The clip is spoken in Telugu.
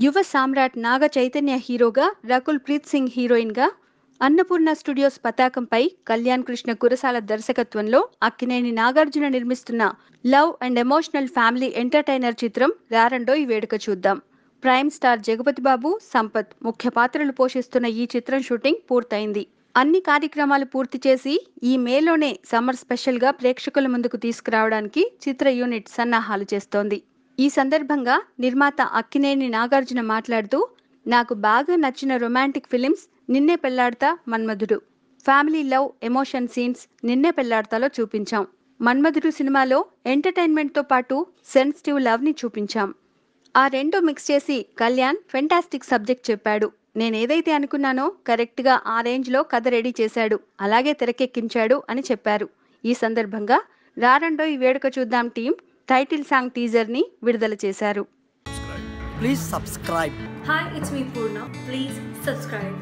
యువ సామ్రాట్ నాగ చైతన్య హీరోగా, రకుల్ ప్రీత్ సింగ్ హీరోయిన్గా, అన్నపూర్ణ స్టూడియోస్ పతాకంపై కళ్యాణ్ కృష్ణ కురసాల దర్శకత్వంలో అక్కినేని నాగార్జున నిర్మిస్తున్న love and emotional family entertainer చిత్రం రారండోయ్ వేడుక చూద్దాం. ప్రైమ్ స్టార్ జగపతి బాబు, సంపత్ ముఖ్య పాత్రలు పోషిస్తున్న ఈ చిత్రం షూటింగ్ పూర్తయింది. అన్ని కార్యక్రమాలు పూర్తి చేసి ఈ మేలోనే సమ్మర్ స్పెషల్గా ప్రేక్షకుల ముందుకు తీసుకురావడానికి చిత్ర యూనిట్ సన్నాహాలు చేస్తోంది. ఈ సందర్భంగా నిర్మాత అక్కినేని నాగార్జున మాట్లాడుతూ, నాకు బాగా నచ్చిన రొమాంటిక్ ఫిలిమ్స్ నిన్నే పెళ్లాడతా, మన్మధుడు. ఫ్యామిలీ లవ్ ఎమోషన్ సీన్స్ నిన్నే పెళ్లాడతాలో చూపించాం. మన్మధుడు సినిమాలో ఎంటర్టైన్మెంట్తో పాటు సెన్సిటివ్ లవ్ని చూపించాం. ఆ రెండు మిక్స్ చేసి కళ్యాణ్ ఫెంటాస్టిక్ సబ్జెక్ట్ చెప్పాడు. నేనేదైతే అనుకున్నానో కరెక్ట్గా ఆ రేంజ్లో కథ రెడీ చేశాడు, అలాగే తెరకెక్కించాడు అని చెప్పారు. ఈ సందర్భంగా రారండోయ్ వేడుక చూద్దాం టీం టైటిల్ సాంగ్ టీజర్ని విడుదల చేశారు. Please subscribe. Hi, it's me Purna. Please subscribe.